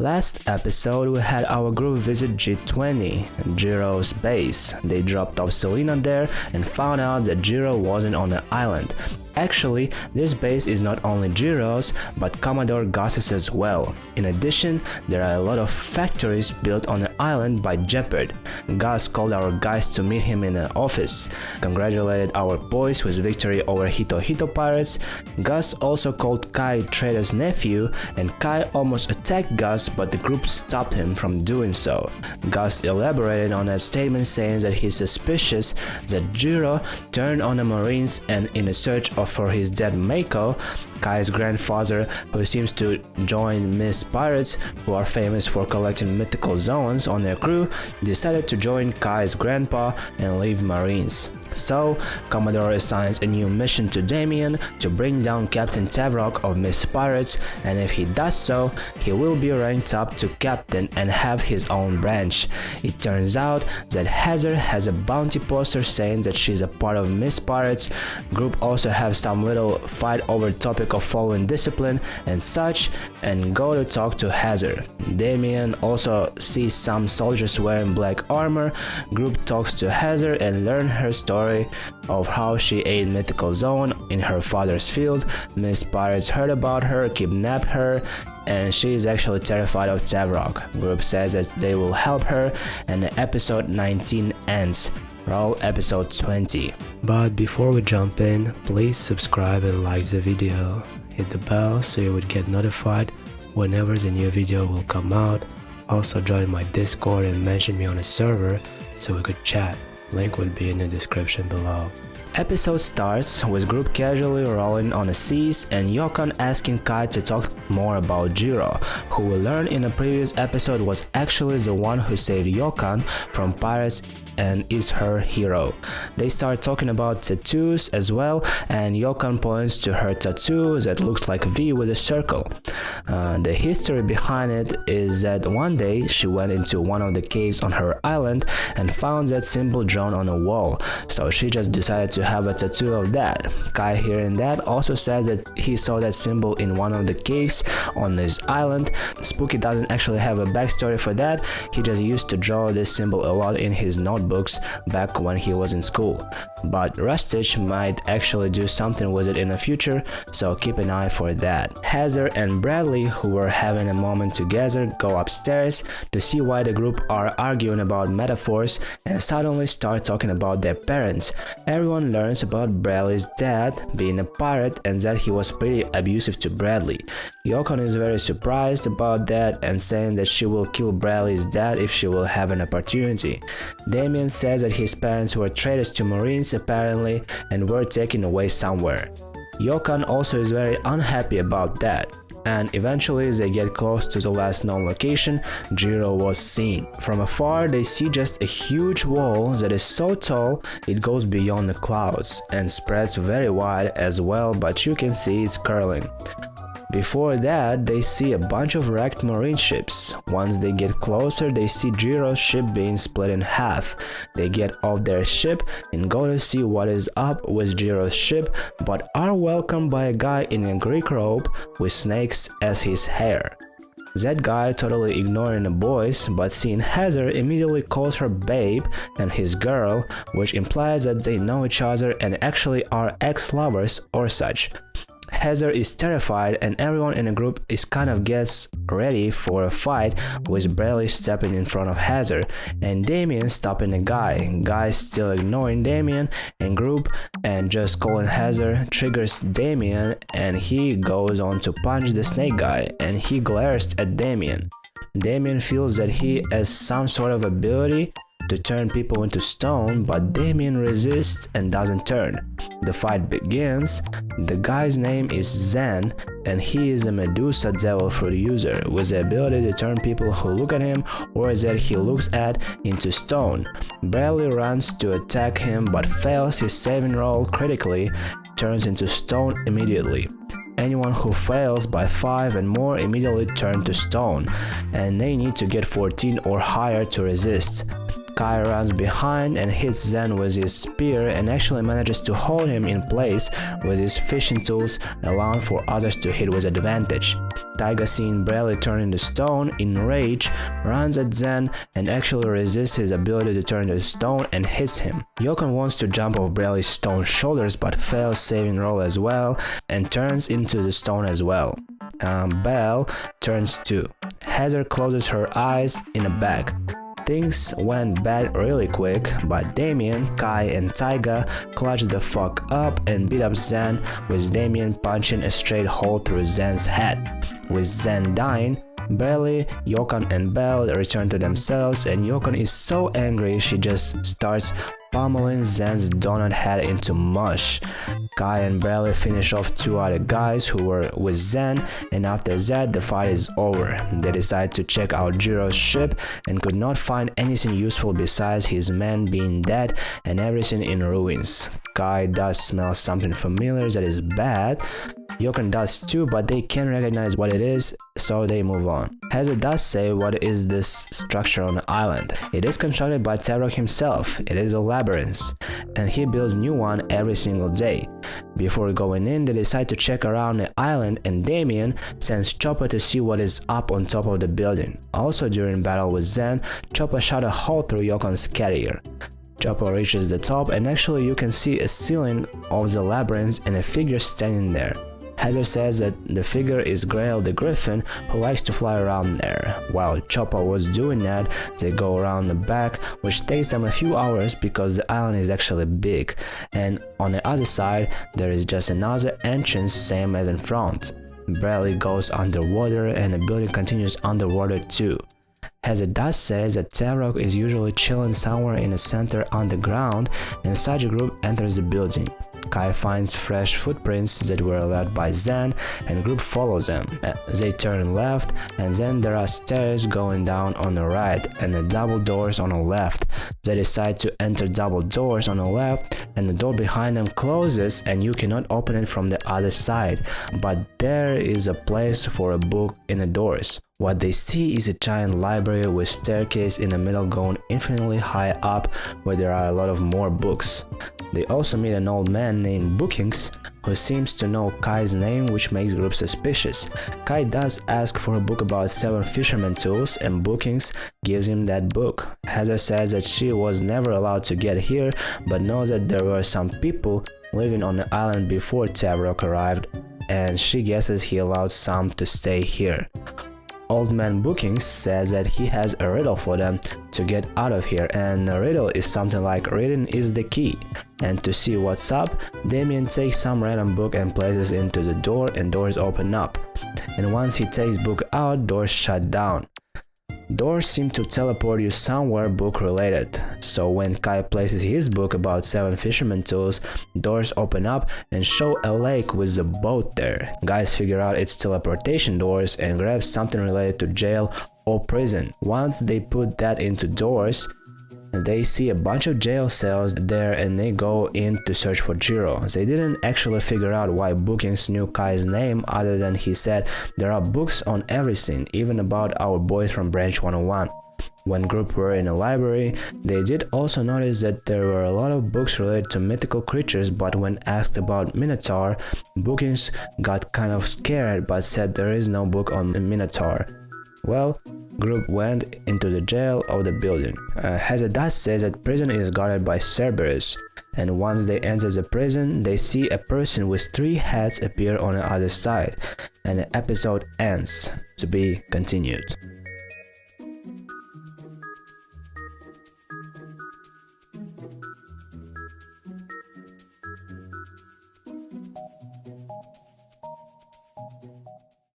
Last episode we had our group visit G20, Jiro's base. They dropped off Selena there and found out that Jiro wasn't on the island. Actually, this base is not only Jiro's, but Commodore Gus's as well. In addition, there are a lot of factories built on the island by Jeopard. Gus called our guys to meet him in the office, congratulated our boys with victory over Hito Hito pirates. Gus also called Kai Trader's nephew, and Kai almost attacked Gus, but the group stopped him from doing so. Gus elaborated on a statement saying that he's suspicious that Jiro turned on the Marines and in a search for his dead Mako, Kai's grandfather, who seems to join Miss Pirates, who are famous for collecting mythical zones on their crew, decided to join Kai's grandpa and leave Marines. So, Commodore assigns a new mission to Damien to bring down Captain Tavrock of Miss Pirates, and if he does so, he will be ranked up to captain and have his own branch. It turns out that Heather has a bounty poster saying that she's a part of Miss Pirates. Group also have some little fight over topic of following discipline and such, and go to talk to Heather. Damien also sees some soldiers wearing black armor. Group talks to Heather and learn her story of how she ate mythical zone in her father's field. Miss Pirates heard about her, kidnapped her, and she is actually terrified of Tavrock. Group says that they will help her, and episode 19 ends. Roll episode 20. But before we jump in, please subscribe and like the video. Hit the bell so you would get notified whenever the new video will come out. Also join my Discord and mention me on a server so we could chat. Link will be in the description below. Episode starts with group casually rolling on the seas and Yokon asking Kai to talk more about Jiro, who we learned in a previous episode was actually the one who saved Yokon from pirates and is her hero. They start talking about tattoos as well, and Yokon points to her tattoo that looks like a V with a circle. The history behind it is that one day she went into one of the caves on her island and found that symbol drawn on a wall, so she just decided to have a tattoo of that. Kai, hearing that, also said that he saw that symbol in one of the caves on his island. Spooky doesn't actually have a backstory for that, he just used to draw this symbol a lot in his notebooks back when he was in school. But Rustage might actually do something with it in the future, so keep an eye for that. Heather and Bradley, who were having a moment together, go upstairs to see why the group are arguing about metaphors and suddenly start talking about their parents. Everyone learns about Bradley's dad being a pirate and that he was pretty abusive to Bradley. Yokon is very surprised about that and saying that she will kill Bradley's dad if she will have an opportunity. Damien says that his parents were traitors to Marines apparently and were taken away somewhere. Yokon also is very unhappy about that. And eventually they get close to the last known location Jiro was seen. From afar they see just a huge wall that is so tall it goes beyond the clouds and spreads very wide as well, but you can see it's curling. Before that, they see a bunch of wrecked marine ships. Once they get closer, they see Jiro's ship being split in half. They get off their ship and go to see what is up with Jiro's ship, but are welcomed by a guy in a Greek robe with snakes as his hair. That guy totally ignoring the boys, but seeing Heather immediately calls her babe and his girl, which implies that they know each other and actually are ex-lovers or such. Heather is terrified and everyone in the group is kind of gets ready for a fight, with Bradley stepping in front of Heather and Damien stopping the guy. Guy still ignoring Damien and group and just calling Heather triggers Damien and he goes on to punch the snake guy and he glares at Damien. Damien feels that he has some sort of ability to turn people into stone, but Damien resists and doesn't turn. The fight begins. The guy's name is Zen and he is a Medusa devil fruit user with the ability to turn people who look at him or that he looks at into stone. Bradley runs to attack him but fails his saving roll critically, turns into stone immediately. Anyone who fails by 5 and more immediately turn to stone, and they need to get 14 or higher to resist. Kai runs behind and hits Zen with his spear and actually manages to hold him in place with his fishing tools, allowing for others to hit with advantage. Taiga, seeing Bradley turn into stone, in rage, runs at Zen and actually resists his ability to turn into stone and hits him. Yukon wants to jump off Bradley's stone shoulders but fails saving roll as well and turns into the stone as well. Belle turns too. Heather closes her eyes in a bag. Things went bad really quick, but Damien, Kai, and Taiga clutched the fuck up and beat up Zen, with Damien punching a straight hole through Zen's head. With Zen dying, Bradley, Yukon, and Belle return to themselves, and Yukon is so angry she just starts pummeling Zen's donut head into mush. Kai and Bradley finish off 2 other guys who were with Zen, and after that the fight is over. They decide to check out Jiro's ship and could not find anything useful besides his men being dead and everything in ruins. Kai does smell something familiar that is bad. Yukon does too, but they can't recognize what it is, so they move on. Heather does say what is this structure on the island. It is constructed by Kaerru himself. It is a labyrinth, and he builds new one every single day. Before going in, they decide to check around the island, and Damien sends Chopper to see what is up on top of the building. Also during battle with Zen, Chopper shot a hole through Yukon's carrier. Chopper reaches the top, and actually you can see a ceiling of the labyrinth and a figure standing there. Heather says that the figure is Grail the Griffin, who likes to fly around there. While Chopper was doing that, they go around the back, which takes them a few hours because the island is actually big, and on the other side there is just another entrance, same as in front. Bradley goes underwater and the building continues underwater too. Heather does says that Kaerru is usually chilling somewhere in the center underground, and such a group enters the building. Kai finds fresh footprints that were left by Zen, and group follows them. They turn left, and then there are stairs going down on the right and the double doors on the left. They decide to enter double doors on the left, and the door behind them closes and you cannot open it from the other side, but there is a place for a book in the doors. What they see is a giant library with staircase in the middle going infinitely high up, where there are a lot of more books. They also meet an old man named Bookings, who seems to know Kai's name, which makes group suspicious. Kai does ask for a book about 7 fisherman tools, and Bookings gives him that book. Heather says that she was never allowed to get here, but knows that there were some people living on the island before Kaerru arrived, and she guesses he allowed some to stay here. Old Man Bookings says that he has a riddle for them to get out of here, and the riddle is something like reading is the key. And to see what's up, Damien takes some random book and places it into the door, and doors open up. And once he takes book out, doors shut down. Doors seem to teleport you somewhere book related, so when Kai places his book about 7 fisherman tools, doors open up and show a lake with a boat there. Guys figure out it's teleportation doors and grab something related to jail or prison. Once they put that into doors, they see a bunch of jail cells there and they go in to search for Jiro. They didn't actually figure out why Bookings knew Kai's name, other than he said there are books on everything, even about our boys from Branch 101. When group were in a library, they did also notice that there were a lot of books related to mythical creatures, but when asked about Minotaur, Bookings got kind of scared but said there is no book on the Minotaur. Well, group went into the jail of the building. Heather does say that prison is guarded by Cerberus, and once they enter the prison, they see a person with 3 heads appear on the other side, and the episode ends. To be continued.